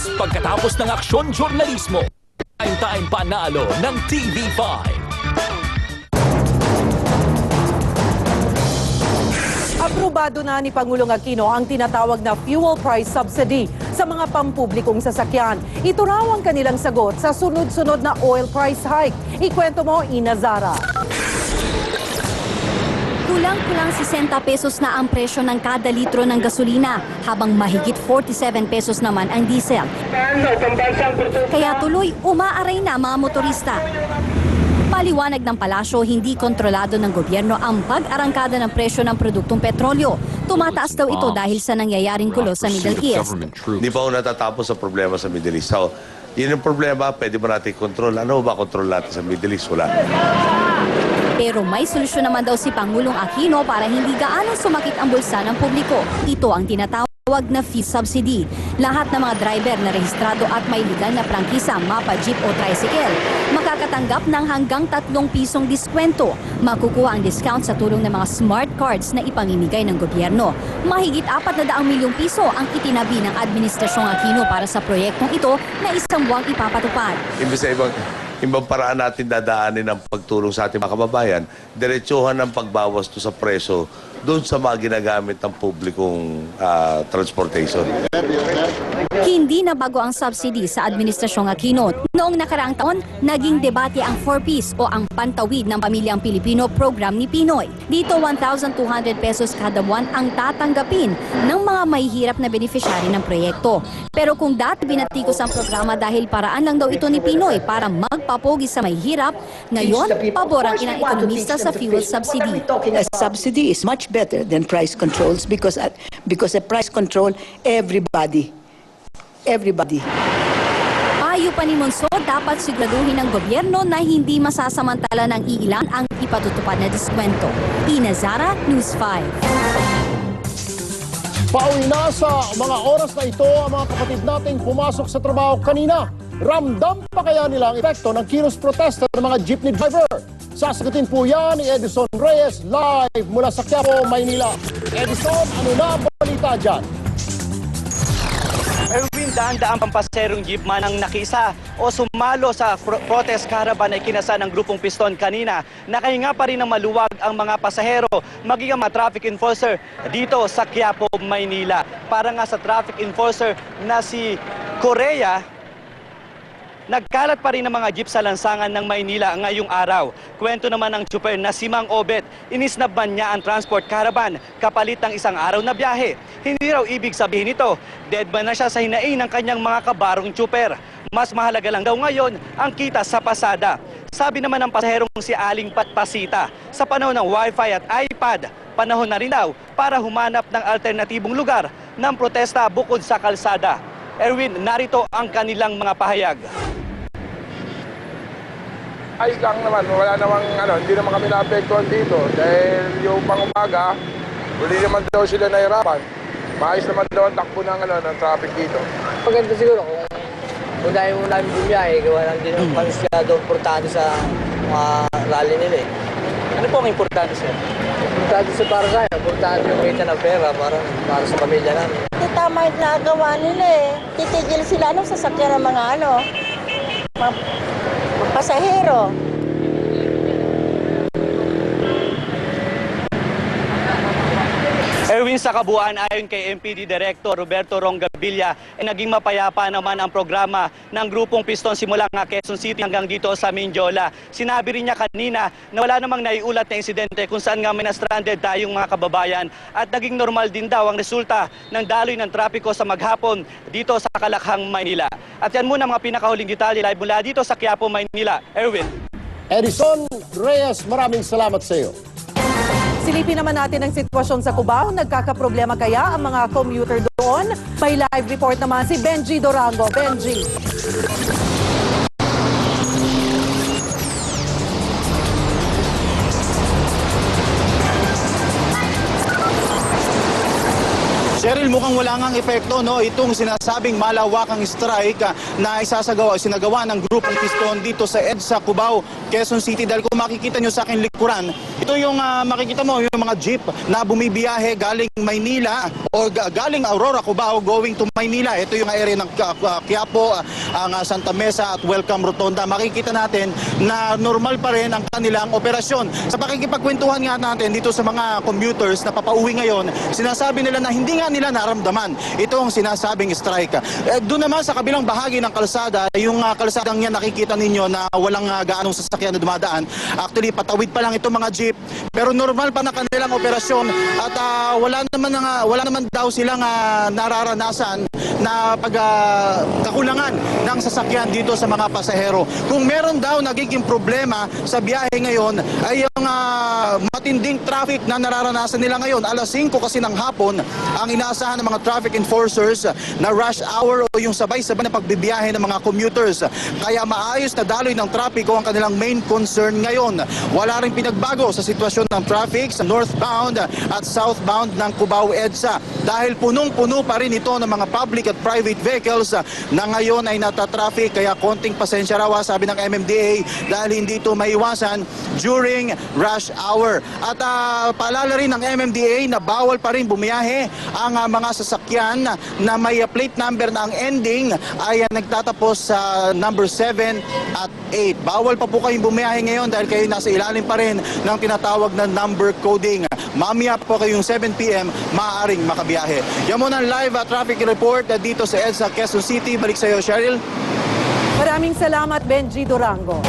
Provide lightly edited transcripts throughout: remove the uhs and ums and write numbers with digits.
News pagkatapos ng aksyon journalismo. Time panalo ng TV5. Aprobado na ni Pangulong Aquino ang tinatawag na fuel price subsidy sa mga pampublikong sasakyan. Ito raw ang kanilang sagot sa sunod-sunod na oil price hike. Ikwento mo, Ina Zara. Kulang-kulang 60 pesos na ang presyo ng kada litro ng gasolina, habang mahigit 47 pesos naman ang diesel. Kaya tuloy umaaray na mga motorista. Paliwanag ng palasyo, hindi kontrolado ng gobyerno ang pag-arangkada ng presyo ng produktong petrolyo. Tumataas daw ito dahil sa nangyayaring gulo sa Middle East. Hindi pa ako natatapos sa problema sa Middle East. So, yun yung problema, pwede ba natin kontrol? Ano ba kontrol natin sa Middle East? Wala. Pero may solusyon naman daw si Pangulong Aquino para hindi gaano sumakit ang bulsa ng publiko. Ito ang tinatawag na fee subsidy. Lahat ng mga driver na rehistrado at may legal na prangkisa, mapa, jeep o tricycle, makakatanggap ng hanggang 3 pisong diskwento. Makukuha ang discount sa tulong ng mga smart cards na ipamimigay ng gobyerno. Mahigit 400 milyong piso ang itinabi ng Administrasyong Aquino para sa proyektong ito na isang buwang ipapatupad. Imbis na ibang paraan natin dadaanin ang pagtulong sa ating mga kababayan, diretsuhan ng pagbawas to sa preso doon sa mga ginagamit ng publikong transportation. Hindi na bago ang subsidy sa Administrasyong Aquino. Noong nakaraang taon, naging debate ang 4Ps o ang Pantawid ng Pamilyang Pilipino program ni Pinoy. Dito 1,200 pesos kada buwan ang tatanggapin ng mga mahihirap na beneficiary ng proyekto. Pero kung dati binatikos ang programa dahil paraan lang daw ito ni Pinoy para magpapogi sa mahihirap, ngayon pabor ang ilang ekonomista sa fuel subsidy. A subsidy is much better than price controls because a price control everybody. Payo pa ni Monso, dapat siguraduhin ng gobyerno na hindi masasamantala ng iilan ang ipatutupad na diskwento. Ina Zara, News 5. Pauwi na sa mga oras na ito ang mga kapatid nating pumasok sa trabaho kanina. Ramdam pa kaya nila ang epekto ng kilos protesta ng mga jeepney driver? Sasagutin po yan ni Edison Reyes live mula sa Quiapo, Maynila. Edison, ano na ang balita dyan? Erwin, daan-daang pampaserong jeepman ang nakisa o sumalo sa protest caravan na ikinasa ng grupong Piston kanina. Nakahinga pa rin ng maluwag ang mga pasahero, maging ang mga traffic enforcer dito sa Quiapo, Maynila. Para nga sa traffic enforcer na si Korea, nagkalat pa rin ng mga jeep sa lansangan ng Maynila ngayong araw. Kwento naman ng tsuper na si Mang Obet, inisnabban niya ang transport caravan kapalit ng isang araw na biyahe. Hindi raw ibig sabihin ito, dead ba na siya sa hinaing ng kanyang mga kabarong tsuper. Mas mahalaga lang daw ngayon ang kita sa pasada. Sabi naman ng pasaherong si Aling Patpasita, sa panahon ng Wi-Fi at iPad, panahon na rin daw para humanap ng alternatibong lugar ng protesta bukod sa kalsada. Erwin, narito ang kanilang mga pahayag. Ayos lang naman, wala namang hindi naman kami naapektuhan dito dahil yung pang-umaga, hindi naman daw sila nahirapan. Maayos naman daw ang takbo ng traffic dito. Maganda siguro kung dahil mo namin bumiyahe, gawa lang din ang masyado importante sa mga rally nila eh. Ano po ang importante, sir? Importante sa para sa akin, importante yung kita ng pera para sa pamilya namin. Tama yung nagawa nila eh. Titigil sila sasakyan ng mga mga pasahero. Erwin, sa kabuuan ayon kay MPD Director Roberto Rongabilia, naging mapayapa naman ang programa ng grupong Piston simula nga Quezon City hanggang dito sa Mindiola. Sinabi rin niya kanina na wala namang naiulat na insidente kung saan nga may na-stranded tayong mga kababayan at naging normal din daw ang resulta ng daloy ng trapiko sa maghapon dito sa Kalakhang, Maynila. At yan muna mga pinakahuling detalye live mula dito sa Quiapo, Maynila. Erwin. Edison Reyes, maraming salamat sa iyo. Silipin naman natin ang sitwasyon sa Cubao. Nagkakaproblema kaya ang mga commuter doon? May live report naman si Benji Dorango. Benji. Cheryl, mukhang wala ngang epekto, no? Itong sinasabing malawakang strike na sinagawa ng grupong Piston dito sa EDSA, Cubao, Quezon City. Dahil kung makikita nyo sa akin likuran, ito ito yung makikita mo, yung mga jeep na bumibiyahe galing Maynila o galing Aurora, Cubao, going to Maynila. Ito yung area ng Quiapo, ang Santa Mesa at Welcome Rotonda. Makikita natin na normal pa rin ang kanilang operasyon. Sa pakikipagkwentuhan nga natin dito sa mga commuters na papauwi ngayon, sinasabi nila na hindi nga nila naramdaman itong sinasabing strike. Doon naman sa kabilang bahagi ng kalsada, yung kalsadang yan nakikita ninyo na walang gaanong sasakyan na dumadaan. Actually, patawid pa lang itong mga jeep, pero normal pa na kanilang operasyon at wala naman daw silang nararanasan na kakulangan ng sasakyan dito sa mga pasahero. Kung meron daw nagiging problema sa biyahe ngayon ay yung matinding traffic na nararanasan nila ngayon. Alas 5 kasi ng hapon ang inaasahan ng mga traffic enforcers na rush hour o yung sabay-sabay na pagbibiyahe ng mga commuters. Kaya maayos na daloy ng trapiko ang kanilang main concern ngayon. Wala rin pinagbago sa sitwasyon ng traffic sa northbound at southbound ng Cubao EDSA dahil punong-puno pa rin ito ng mga public at private vehicles na ngayon ay natatraffic, kaya konting pasensya raw sabi ng MMDA dahil hindi ito maiwasan during rush hour. At paalala rin ng MMDA na bawal pa rin bumiyahe ang mga sasakyan na may plate number na ang ending ay nagtatapos sa number 7 at 8. Bawal pa po kayong bumiyahe ngayon dahil kayo nasa ilalim pa rin ng tinatawag na number coding. Mamaya po kayong 7 p.m. maaaring makabiyahe. Yan muna ang live traffic report dito sa EDSA Quezon City. Balik sa iyo, Cheryl. Maraming salamat, Benji Durango.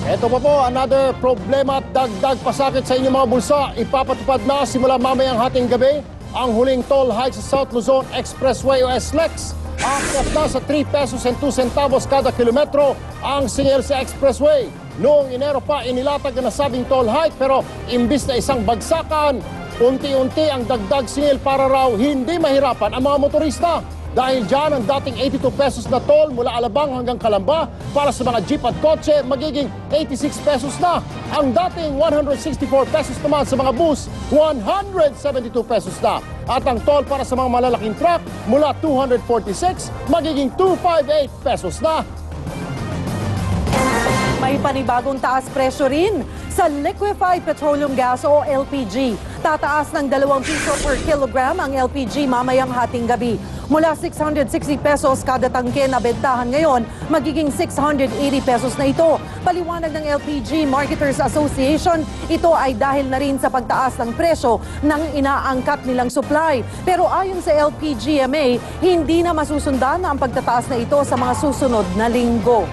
Ito pa po, another problema at dagdag pasakit sa inyong mga bulsa. Ipapatupad na simula mamayang hating gabi ang huling toll hike sa South Luzon Expressway o SLEX. Akyat na sa 3 pesos and 2 centavos kada kilometro ang singil sa expressway. Noong Enero pa inilatag ang nasabing toll hike pero imbis na isang bagsakan, unti-unti ang dagdag singil para raw hindi mahirapan ang mga motorista. Dahil dyan ang dating 82 pesos na toll mula Alabang hanggang Calamba para sa mga jeep at kotse magiging 86 pesos na. Ang dating 164 pesos naman sa mga bus, 172 pesos na. At ang toll para sa mga malalaking truck mula 246 magiging 258 pesos na. May panibagong taas presyo rin sa liquefied petroleum gas o LPG. Tataas ng 2 piso per kilogram ang LPG mamayang hating gabi. Mula 660 pesos kada tangke na bentahan ngayon, magiging 680 pesos na ito. Paliwanag ng LPG Marketers Association, ito ay dahil na rin sa pagtaas ng presyo ng inaangkat nilang supply. Pero ayon sa LPGMA, hindi na masusundan ang pagtataas na ito sa mga susunod na linggo.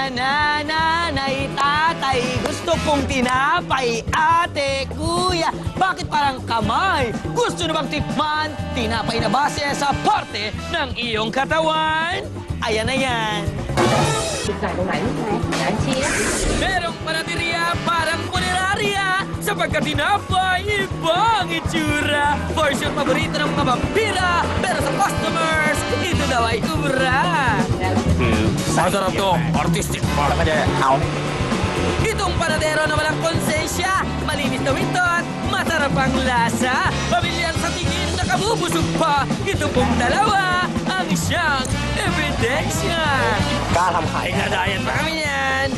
Nanay, tatay, gusto kong tinapay, ate, kuya. Bakit parang kamay? Gusto na bang tikman? Tinapay na base sa parte ng iyong katawan? Ayan na yan. Merong panaderia parang punerarya sapagkat tinapay ibang itsura. For sure, paborito ng mga vampira. Pero sa customers, ito daw ay ubra. Masarap to, artistic. Itong panadero na walang konsensya, malinis na wintot, masarap ang lasa, pamilyar sa tingin na kabubusog pa. Ito pong dalawa ang siyang ebidensya. Inadayan pa kami yan.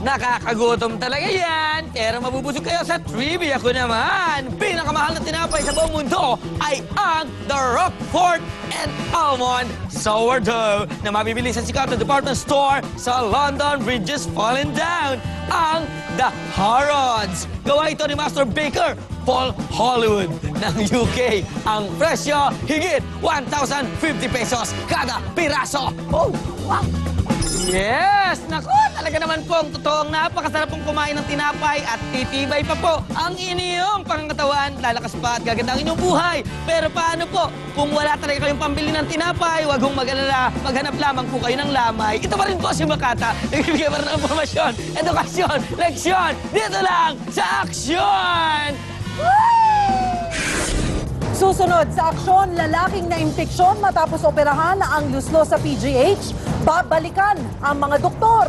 Nakakagutom talaga yan, pero mabubusog kayo sa trivia ko naman. Pinakamahal na tinapay sa buong mundo ay ang The Roquefort and Almond Sourdough na mabibili sa sikat na department store sa London Bridges Fallen Down. Ang The Harrods. Gawa ito ni Master Baker Paul Hollywood ng UK. Ang presyo, higit 1,050 pesos kada piraso. Oh, wow! Yes! Naku, talaga naman pong totoong napakasarap pong kumain ng tinapay at titibay pa po ang inyong pangangatawan. Lalakas pa at gaganda ang inyong buhay. Pero paano po? Kung wala talaga kayong pambili ng tinapay, wag hong mag-alala. Maghanap lamang po kayo ng lamay. Ito pa rin po si Makata. Nagbibigay pa rin ng informasyon, edukasyon, leksyon. Dito lang sa Aksyon! Susunod sa aksyon, lalaking na impeksyon matapos operahan ang luslo sa PGH. Babalikan ang mga doktor.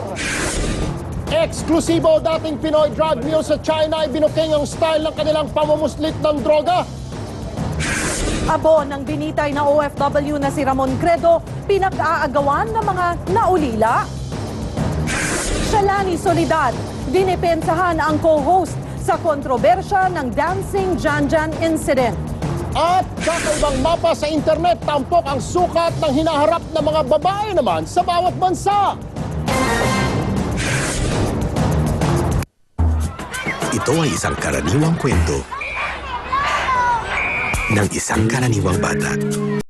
Eksklusibo dating Pinoy drug mule sa China ay binuking ang style ng kanilang pamamuslit ng droga. Abo ng binitay na OFW na si Ramon Credo, pinag-aagawan ng mga naulila. Shalani Solidad, dinipensahan ang co-host sa kontrobersya ng Dancing Janjan incident. At kakaibang mapa sa internet, tampok ang sukat ng hinaharap ng mga babae naman sa bawat bansa. Ito ay isang karaniwang kwento ng isang karaniwang bata.